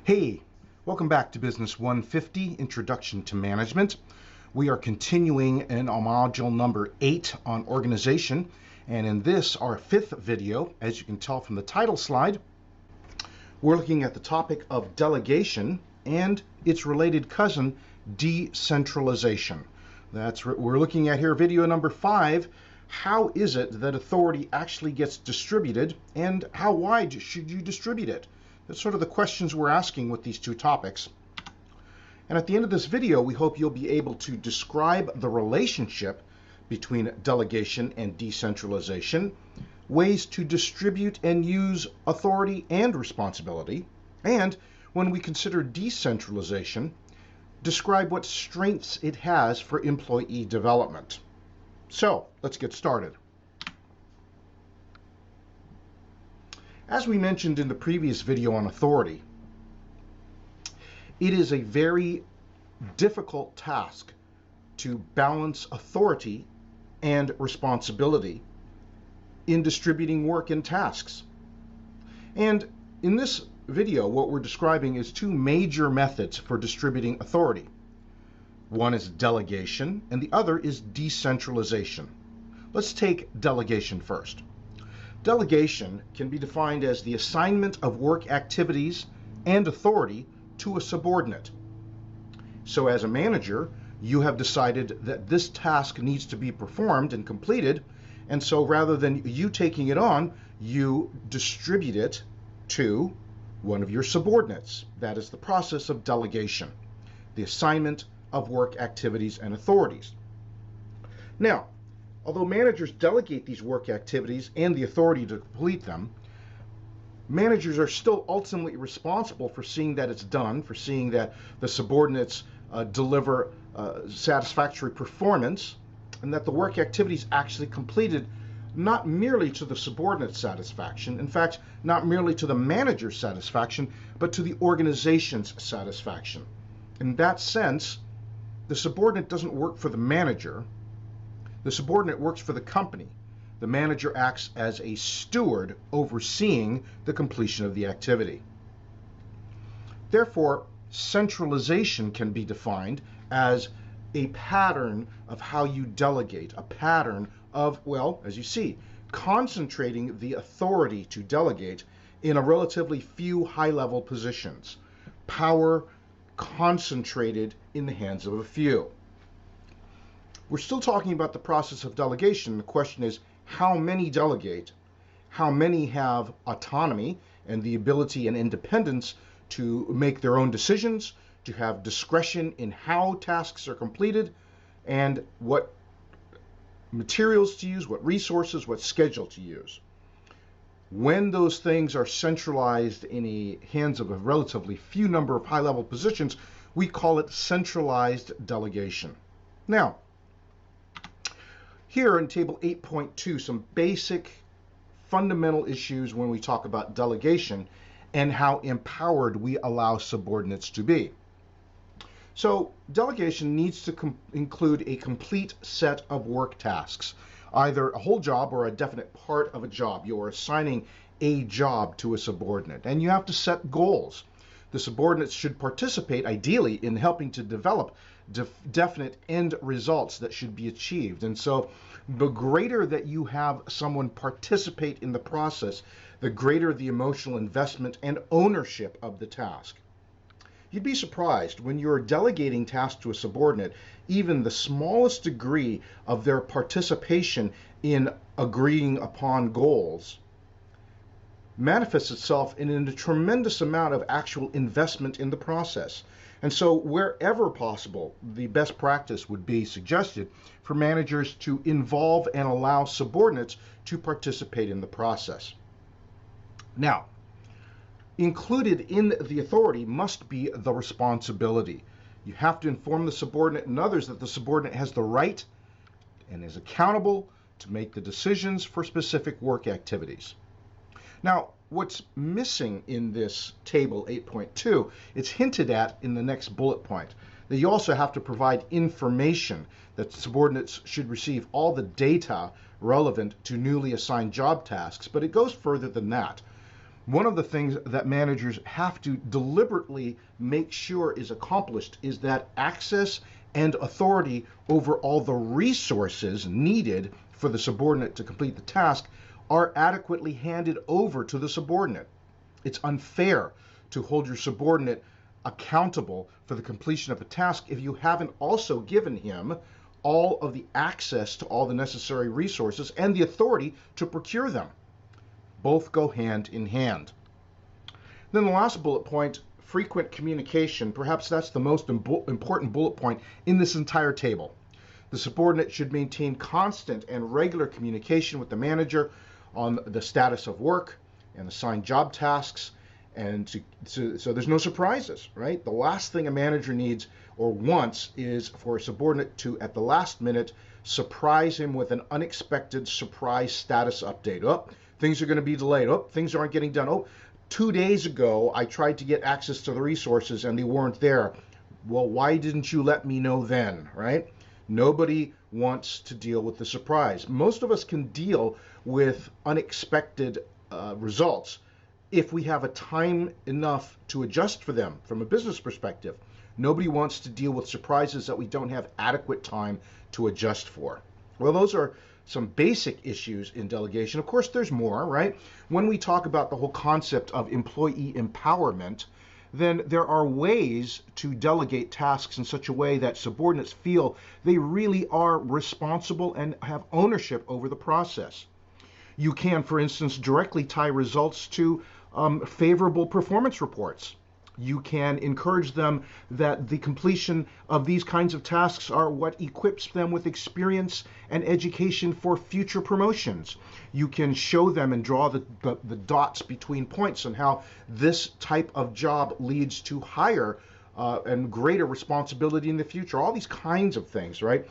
Hey, welcome back to Business 150, Introduction to Management. We are continuing in our module number 8 on organization, and in this, our 5th video, as you can tell from the title slide, we're looking at the topic of delegation and its related cousin, decentralization. That's what we're looking at here, video number 5. How is it that authority actually gets distributed, and how wide should you distribute it? That's sort of the questions we're asking with these two topics. And at the end of this video, we hope you'll be able to describe the relationship between delegation and decentralization, ways to distribute and use authority and responsibility, and when we consider decentralization, describe what strengths it has for employee development. So, let's get started. As we mentioned in the previous video on authority, it is a very difficult task to balance authority and responsibility in distributing work and tasks. And in this video, what we're describing is two major methods for distributing authority. One is delegation, and the other is decentralization. Let's take delegation first. Delegation can be defined as the assignment of work activities and authority to a subordinate. So as a manager, you have decided that this task needs to be performed and completed, and so rather than you taking it on, you distribute it to one of your subordinates. That is the process of delegation, the assignment of work activities and authorities. Now, although managers delegate these work activities and the authority to complete them, managers are still ultimately responsible for seeing that it's done, for seeing that the subordinates deliver satisfactory performance, and that the work activities actually completed not merely to the subordinate's satisfaction, in fact, not merely to the manager's satisfaction, but to the organization's satisfaction. In that sense, the subordinate doesn't work for the manager. The subordinate works for the company. The manager acts as a steward overseeing the completion of the activity. Therefore, centralization can be defined as a pattern of how you delegate, a pattern of, well, as you see, concentrating the authority to delegate in a relatively few high-level positions. Power concentrated in the hands of a few. We're still talking about the process of delegation. The question is, how many delegate? How many have autonomy and the ability and independence to make their own decisions, to have discretion in how tasks are completed, and what materials to use, what resources, what schedule to use? When those things are centralized in the hands of a relatively few number of high-level positions, we call it centralized delegation. Now, here in table 8.2, some basic fundamental issues when we talk about delegation and how empowered we allow subordinates to be. So delegation needs to include a complete set of work tasks, either a whole job or a definite part of a job. You're assigning a job to a subordinate, and you have to set goals. The subordinates should participate, ideally, in helping to develop definite end results that should be achieved. And so the greater that you have someone participate in the process, the greater the emotional investment and ownership of the task. You'd be surprised when you're delegating tasks to a subordinate, even the smallest degree of their participation in agreeing upon goals manifests itself in a tremendous amount of actual investment in the process. And so wherever possible, the best practice would be suggested for managers to involve and allow subordinates to participate in the process. Now, included in the authority must be the responsibility. You have to inform the subordinate and others that the subordinate has the right and is accountable to make the decisions for specific work activities. Now, what's missing in this table 8.2, it's hinted at in the next bullet point, that you also have to provide information that subordinates should receive all the data relevant to newly assigned job tasks, but it goes further than that. One of the things that managers have to deliberately make sure is accomplished is that access and authority over all the resources needed for the subordinate to complete the task are adequately handed over to the subordinate. It's unfair to hold your subordinate accountable for the completion of a task if you haven't also given him all of the access to all the necessary resources and the authority to procure them. Both go hand in hand. Then the last bullet point, frequent communication. Perhaps that's the most important bullet point in this entire table. The subordinate should maintain constant and regular communication with the manager on the status of work and assigned job tasks, and so there's no surprises, right? The last thing a manager needs or wants is for a subordinate to, at the last minute, surprise him with an unexpected surprise status update. Oh, things are going to be delayed. Oh, things aren't getting done. Oh, 2 days ago, I tried to get access to the resources and they weren't there. Well, why didn't you let me know then, right? Nobody wants to deal with the surprise. Most of us can deal with unexpected results if we have a time enough to adjust for them from a business perspective. Nobody wants to deal with surprises that we don't have adequate time to adjust for. Well, those are some basic issues in delegation. Of course, there's more, right? When we talk about the whole concept of employee empowerment, then there are ways to delegate tasks in such a way that subordinates feel they really are responsible and have ownership over the process. You can, for instance, directly tie results to favorable performance reports. You can encourage them that the completion of these kinds of tasks are what equips them with experience and education for future promotions. You can show them and draw the dots between points on how this type of job leads to higher and greater responsibility in the future. All these kinds of things, right,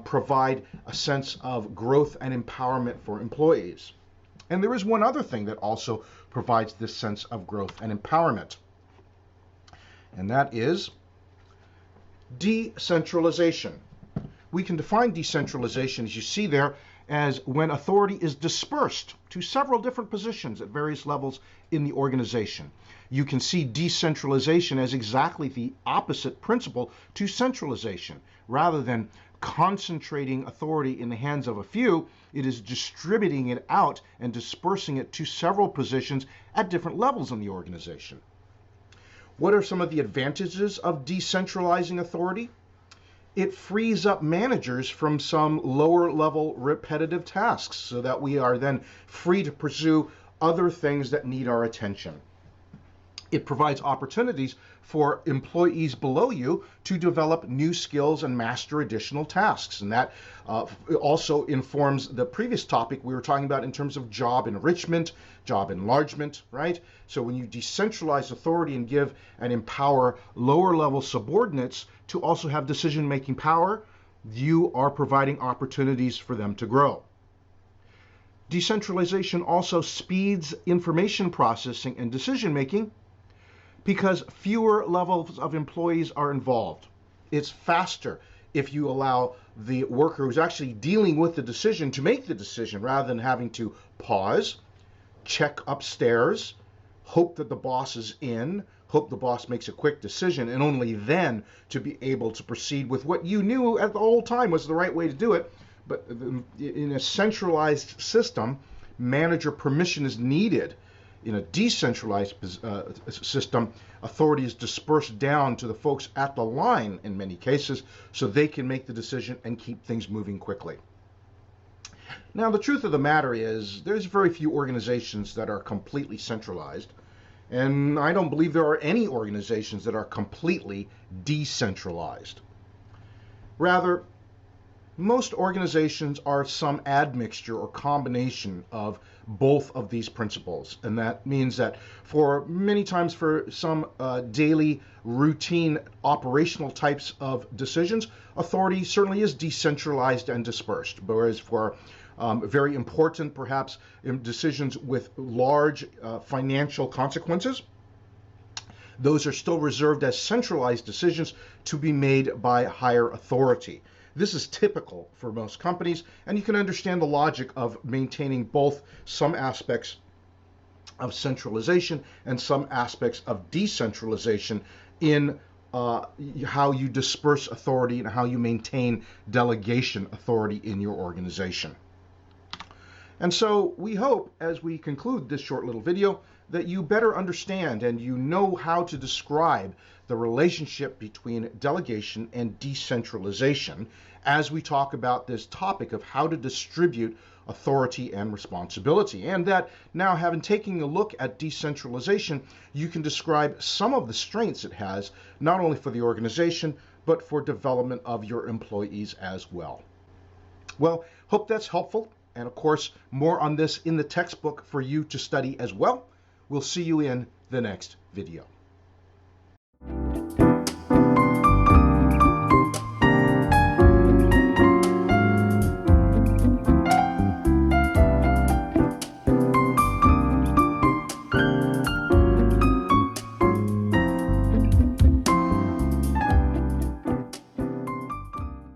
provide a sense of growth and empowerment for employees. And there is one other thing that also provides this sense of growth and empowerment, and that is decentralization. We can define decentralization, as you see there, as when authority is dispersed to several different positions at various levels in the organization. You can see decentralization as exactly the opposite principle to centralization. Rather than concentrating authority in the hands of a few, it is distributing it out and dispersing it to several positions at different levels in the organization. What are some of the advantages of decentralizing authority? It frees up managers from some lower level repetitive tasks so that we are then free to pursue other things that need our attention. It provides opportunities for employees below you to develop new skills and master additional tasks. And that also informs the previous topic we were talking about in terms of job enrichment, job enlargement, right? So when you decentralize authority and give and empower lower level subordinates to also have decision-making power, you are providing opportunities for them to grow. Decentralization also speeds information processing and decision-making because fewer levels of employees are involved. It's faster if you allow the worker who's actually dealing with the decision to make the decision rather than having to pause, check upstairs, hope that the boss is in, hope the boss makes a quick decision, and only then to be able to proceed with what you knew at the whole time was the right way to do it. But in a centralized system, manager permission is needed. In a decentralized system, authority is dispersed down to the folks at the line in many cases so they can make the decision and keep things moving quickly. Now, the truth of the matter is there's very few organizations that are completely centralized, and I don't believe there are any organizations that are completely decentralized. Rather, most organizations are some admixture or combination of both of these principles, and that means that for many times for some daily routine operational types of decisions, authority certainly is decentralized and dispersed, whereas for very important perhaps decisions with large financial consequences, those are still reserved as centralized decisions to be made by higher authority. This is typical for most companies, and you can understand the logic of maintaining both some aspects of centralization and some aspects of decentralization in how you disperse authority and how you maintain delegation authority in your organization. And so we hope, as we conclude this short little video, that you better understand and you know how to describe the relationship between delegation and decentralization as we talk about this topic of how to distribute authority and responsibility. And that now, having taken a look at decentralization, you can describe some of the strengths it has, not only for the organization, but for development of your employees as well. Well, hope that's helpful. And of course, more on this in the textbook for you to study as well. We'll see you in the next video.